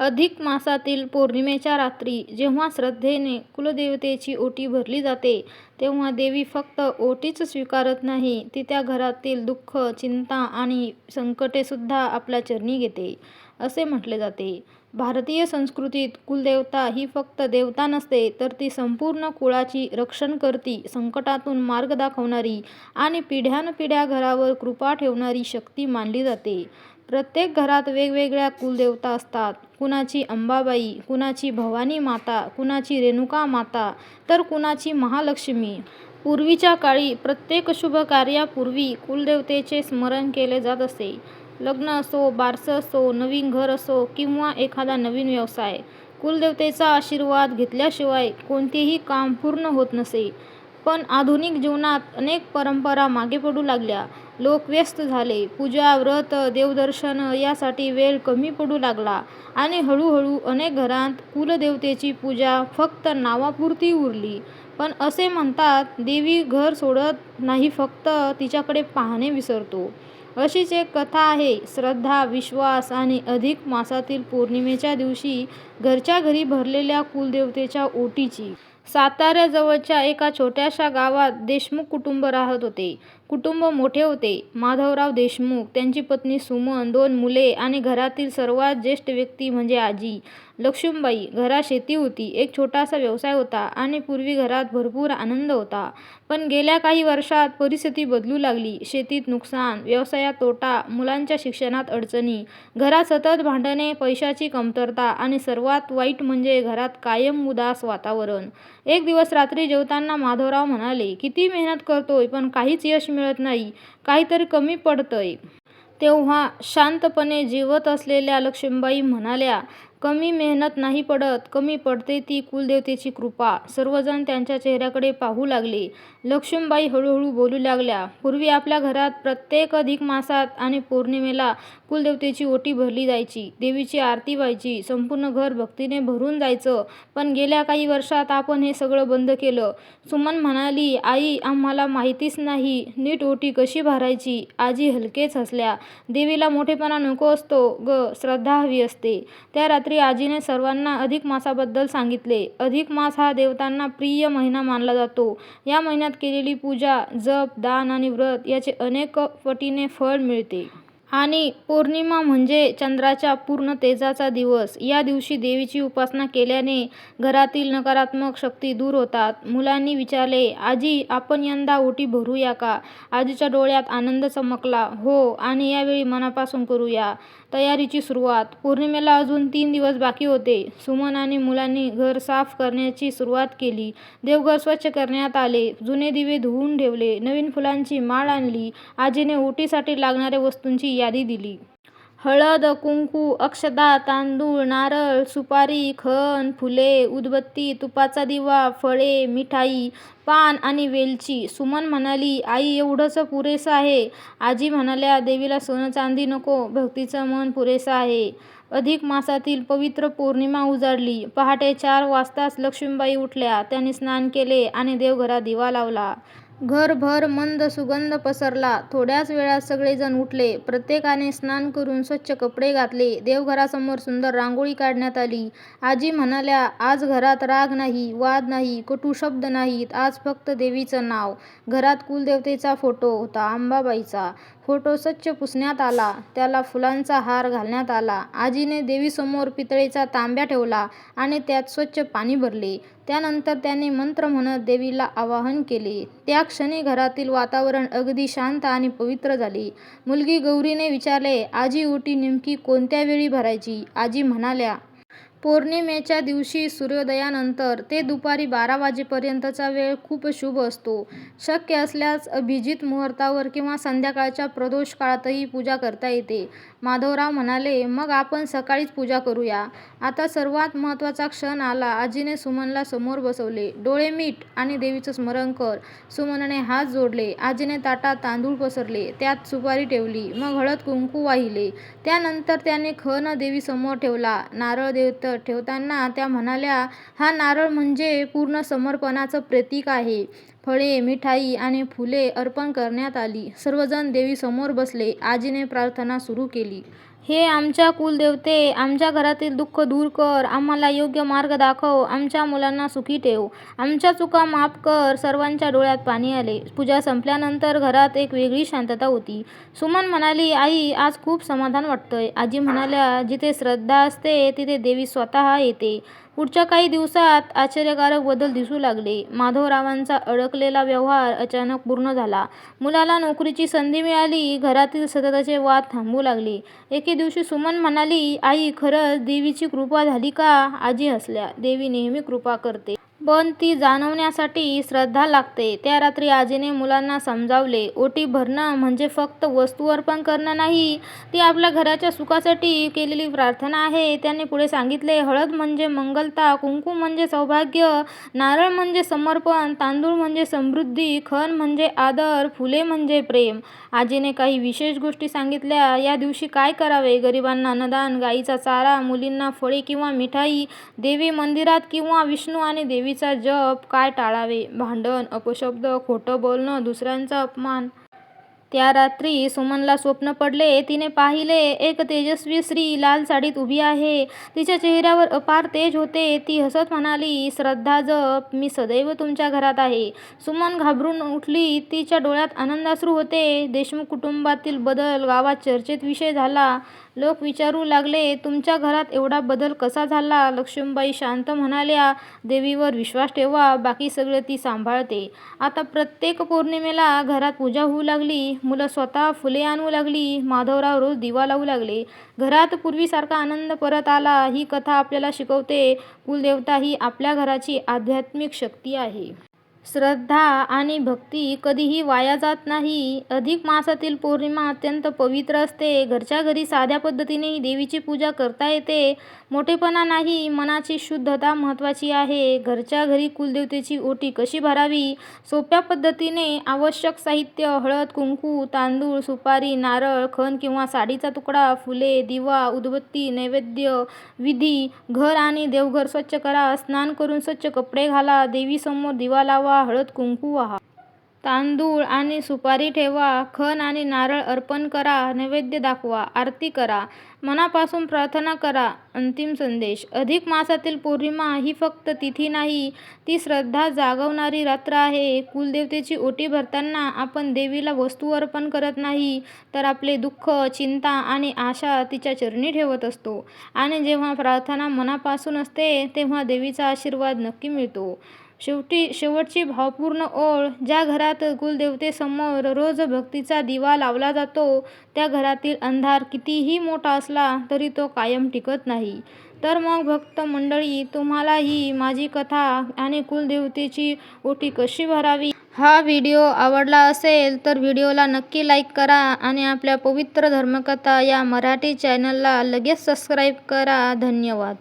अधिक मासातील पौर्णिमेच्या रात्री जेव्हा श्रद्धेने कुलदेवतेची ओटी भरली जाते, तेव्हा देवी फक्त ओटीच स्वीकारत नाही, ती त्या घरातील दुःख, चिंता आणि संकटेसुद्धा आपल्या चरणी घेते, असे म्हटले जाते. भारतीय संस्कृतीत कुलदेवता ही फक्त देवता नसते, तर ती संपूर्ण कुळाची रक्षणकर्ती, संकटातून मार्ग दाखवणारी आणि पिढ्यानपिढ्या घरावर कृपा ठेवणारी शक्ती मानली जाते. प्रत्येक घरात वेगवेगळ्या कुलदेवता असतात. कुणाची अंबाबाई, कुणाची भवानी माता, कुणाची रेणुका माता, तर कुणाची महालक्ष्मी. पूर्वीच्या काळी प्रत्येक शुभ कार्यापूर्वी कुलदेवतेचे स्मरण केले जात असे. लग्न असो, बारसं असो, नवीन घर असो किंवा एखादा नवीन व्यवसाय, कुलदेवतेचा आशीर्वाद घेतल्याशिवाय कोणतेही काम पूर्ण होत नसे. पण आधुनिक जीवनात अनेक परंपरा मागे पडू लागल्या. लोक व्यस्त झाले. पूजा, व्रत, देवदर्शन यासाठी वेळ कमी पडू लागला आणि हळूहळू अनेक घरांत कुलदेवतेची पूजा फक्त नावापुरती उरली. पण असे म्हणतात, देवी घर सोडत नाही, फक्त तिच्याकडे पाहणे विसरतो. अशीच एक कथा आहे श्रद्धा, विश्वास आणि अधिक मासातील पौर्णिमेच्या दिवशी घरच्या घरी भरलेल्या कुलदेवतेच्या ओटीची. साताऱ्याजवळच्या एका छोट्याशा गावात देशमुख कुटुंब राहत होते. कुटुंब मोठे होते. माधवराव देशमुख, त्यांची पत्नी सुमन, 2 मुले आणि घरातील सर्वात ज्येष्ठ व्यक्ती म्हणजे आजी लक्ष्मीबाई. घरात शेती होती, एक छोटासा व्यवसाय होता आणि पूर्वी घरात भरपूर आनंद होता. पण गेल्या काही वर्षात परिस्थिती बदलू लागली. शेतीत नुकसान, व्यवसायात तोटा, मुलांच्या शिक्षणात अडचणी, घरात सतत भांडणे, पैशाची कमतरता आणि सर्वात वाईट म्हणजे घरात कायम उदास वातावरण. एक दिवस रात्री जेवताना माधवराव म्हणाले, किती मेहनत करतोय पण काहीच यश मिळत नाही, काहीतरी कमी पडतंय. तेव्हा शांतपणे जेवत असलेल्या लक्ष्मीबाई म्हणाल्या, कमी मेहनत नाही पडत, कमी पडते ती कुलदेवतेची कृपा. सर्वजण त्यांच्या चेहऱ्याकडे पाहू लागले. लक्ष्मीबाई हळूहळू बोलू लागल्या, पूर्वी आपल्या घरात प्रत्येक अधिक मासात आणि पौर्णिमेला कुलदेवतेची ओटी भरली जायची, देवीची आरती व्हायची, संपूर्ण घर भक्तीने भरून जायचं. पण गेल्या काही वर्षात आपण हे सगळं बंद केलं. सुमन म्हणाली, आई, आम्हाला माहितीच नाही नीट ओटी कशी भरायची. आजी हलकेच हसल्या, देवीला मोठेपणा नको असतो ग, श्रद्धा हवी असते. त्या रात्री आजीने सर्वांना अधिक मासाबद्दल सांगितले. अधिक मास हा देवतांना प्रिय महिना मानला जातो. या महिन्यात केलेली पूजा, जप, दान आणि व्रत याचे अनेक पटीने फळ मिळते. आणि पौर्णिमा म्हणजे चंद्राच्या पूर्ण तेजाचा दिवस. या दिवशी देवीची उपासना केल्याने घरातील नकारात्मक शक्ती दूर होतात. मुलांनी विचारले, आजी, आपण यंदा ओटी भरूया का? आजीच्या डोळ्यात आनंद चमकला. हो, आणि यावेळी मनापासून करूया. तयारीची सुरुवात. पौर्णिमेला अजून 3 दिवस बाकी होते. सुमन आणि मुलांनी घर साफ करण्याची सुरुवात केली. देवघर स्वच्छ करण्यात आले. जुने दिवे धुवून ठेवले. नवीन फुलांची माळ आणली. आजीने ओटीसाठी लागणाऱ्या वस्तूंची यादी दिली. हळद, कुंकू, अक्षता, तांदूळ, नारळ, सुपारी, खण, फुले, उदबत्ती, तुपाचा दिवा, फळे, मिठाई, पान आणि वेलची. सुमन म्हणाली, आई, एवढंच पुरेसं आहे? आजी म्हणाल्या, देवीला सोनं चांदी नको, भक्तीचं मन पुरेसं आहे. अधिक मासातील पवित्र पौर्णिमा उजाडली. पहाटे 4 वाजताच लक्ष्मीबाई उठल्या. त्यांनी स्नान केले आणि देवघरात दिवा लावला. घरभर मंद सुगंध पसरला. थोड्याच वेळात सगळेजण उठले. प्रत्येकाने स्नान करून स्वच्छ कपडे घातले. देवघरासमोर सुंदर रांगोळी काढण्यात आली. आजी म्हणाल्या, आज घरात राग नाही, वाद नाही, कटू शब्द नाहीत, आज फक्त देवीचं नाव. घरात कुलदेवतेचा फोटो होता. अंबाबाईचा फोटो स्वच्छ पुसण्यात आला. त्याला फुलांचा हार घालण्यात आला. आजीने देवीसमोर पितळेचा तांब्या ठेवला आणि त्यात स्वच्छ पाणी भरले. त्यानंतर त्याने मंत्र म्हणत देवीला आवाहन केले. त्या क्षणी घरातील वातावरण अगदी शांत आणि पवित्र झाले. मुलगी गौरीने विचारले, आजी, ओटी नेमकी कोणत्या वेळी भरायची? आजी म्हणाल्या, पौर्णिमेच्या दिवशी सूर्योदयानंतर ते दुपारी 12 वाजेपर्यंतचा वेळ खूप शुभ असतो. शक्य असल्यास अभिजित मुहूर्तावर किंवा संध्याकाळच्या प्रदोष काळातही पूजा करता येते. माधवराव म्हणाले, मग आपण सकाळीच पूजा करूया. आता सर्वात महत्त्वाचा क्षण आला. आजीने सुमनला समोर बसवले. डोळे मीट आणि देवीचं स्मरण कर. सुमनने हात जोडले. आजीने ताटात तांदूळ पसरले. त्यात सुपारी ठेवली. मग हळद कुंकू वाहिले. त्यानंतर त्याने खण देवीसमोर ठेवला. नारळ ठेवताना त्या म्हणाल्या, हा नारळ म्हणजे पूर्ण समर्पणाचं प्रतीक आहे. फळे, मिठाई आणि फुले अर्पण करण्यात आली. सर्वजण देवीसमोर बसले. आजीने प्रार्थना सुरू केली. हे आमच्या कुलदेवते, आमच्या घरातील दुःख दूर कर, आम्हाला योग्य मार्ग दाखव, आमच्या मुलांना सुखी ठेव, आमच्या चुका माफ कर. सर्वांच्या डोळ्यात पाणी आले. पूजा संपल्यानंतर घरात एक वेगळी शांतता होती. सुमन म्हणाली, आई, आज खूप समाधान वाटतंय. आजी म्हणाल्या, जिथे श्रद्धा असते तिथे देवी स्वतः येते. पुढच्या काही दिवसात आश्चर्यकारक बदल दिसू लागले. माधवरावांचा अडकलेला व्यवहार अचानक पूर्ण झाला. मुलाला नोकरीची संधी मिळाली. घरातील सततचे वाद थांबू लागले. एके दिवशी सुमन म्हणाली, आई, खरंच देवीची कृपा झाली का? आजी हसल्या. देवी नेहमी कृपा करते. पण ती जाणवण्यासाठी श्रद्धा लागते. त्या रात्री आजीने मुलांना समजावले, ओटी भरणं म्हणजे फक्त वस्तू अर्पण करणं नाही, ती आपल्या घराच्या सुखासाठी केलेली प्रार्थना आहे. त्यांनी पुढे सांगितले, हळद म्हणजे मंगलता, कुंकू म्हणजे सौभाग्य, नारळ म्हणजे समर्पण, तांदूळ म्हणजे समृद्धी, खण म्हणजे आदर, फुले म्हणजे प्रेम. आजीने काही विशेष गोष्टी सांगितल्या. या दिवशी काय करावे? गरिबांना अन्नदान, गाईचा चारा, मुलींना फळे किंवा मिठाई, देवी मंदिरात किंवा विष्णू आणि देवीचा जप. काय टाळावे? भांडण, अपशब्द, खोटं बोलणं, दुसऱ्यांचा अपमान. त्या रात्री सुमनला स्वप्न पडले. तिने पाहिले, एक तेजस्वी स्त्री लाल साडीत उभी आहे. तिच्या चेहऱ्यावर अपार तेज होते. ती हसत म्हणाली, श्रद्धा जप, मी सदैव तुमच्या घरात आहे. सुमन घाबरून उठली. तिच्या डोळ्यात आनंदाश्रू होते. देशमुख कुटुंबातील बदल गावात चर्चेत विषय झाला. लोक विचारू लागले, तुमच्या घरात एवढा बदल कसा झाला? लक्ष्मीबाई शांत म्हणाल्या, देवीवर विश्वास ठेवा, बाकी सगळे ती सांभाळते. आता प्रत्येक पौर्णिमेला घरात पूजा होऊ लागली. मुलं स्वतः फुले आणू लागली. माधवराव रोज दिवा लावू लागले. घरात पूर्वीसारखा आनंद परत आला. ही कथा आपल्याला शिकवते, कुलदेवता ही आपल्या घराची आध्यात्मिक शक्ती आहे. श्रद्धा आणि भक्ती कधीही वाया जात नाही. अधिक मासातील पौर्णिमा अत्यंत पवित्र असते. घरच्या घरी साध्या पद्धतीनेही देवीची पूजा करता येते. मोठेपणा नाही, मनाची शुद्धता महत्त्वाची आहे. घरच्या घरी कुलदेवतेची ओटी कशी भरावी? सोप्या पद्धतीने. आवश्यक साहित्य, हळद, कुंकू, तांदूळ, सुपारी, नारळ, खण किंवा साडीचा तुकडा, फुले, दिवा, उदबत्ती, नैवेद्य. विधी: घर आणि देवघर स्वच्छ करा. स्नान करून स्वच्छ कपडे घाला. देवीसमोर दिवा लावा. हळद कुंकू वाहा. तांदूळ आणि सुपारी ठेवा. खण आणि नारळ अर्पण करा. नैवेद्य दाखवा. आरती करा. मनापासून प्रार्थना करा. अंतिम संदेश: अधिक मासातील पौर्णिमा ही फक्त तिथी नाही, ती श्रद्धा जागवणारी रात्र आहे. कुलदेवतेची ओटी भरताना आपण देवीला वस्तू अर्पण करत नाही, तर आपले दुःख, चिंता आणि आशा तिच्या चरणी ठेवत असतो. आणि जेव्हा प्रार्थना मनापासून असते तेव्हा देवीचा आशीर्वाद नक्की मिळतो. शेवटची भावपूर्ण ओळ: ज्या घरात कुलदेवतेसमोर रोज भक्तीचा दिवा लावला जातो, त्या घरातील अंधार कितीही मोठा असला तरी तो कायम टिकत नाही. तर मग भक्त मंडळी, तुम्हालाही माझी कथा आणि कुलदेवतेची ओटी कशी भरावी हा व्हिडिओ आवडला असेल तर व्हिडिओला नक्की लाईक करा आणि आपल्या पवित्र धर्मकथा या मराठी चॅनलला लगेच सबस्क्राईब करा. धन्यवाद.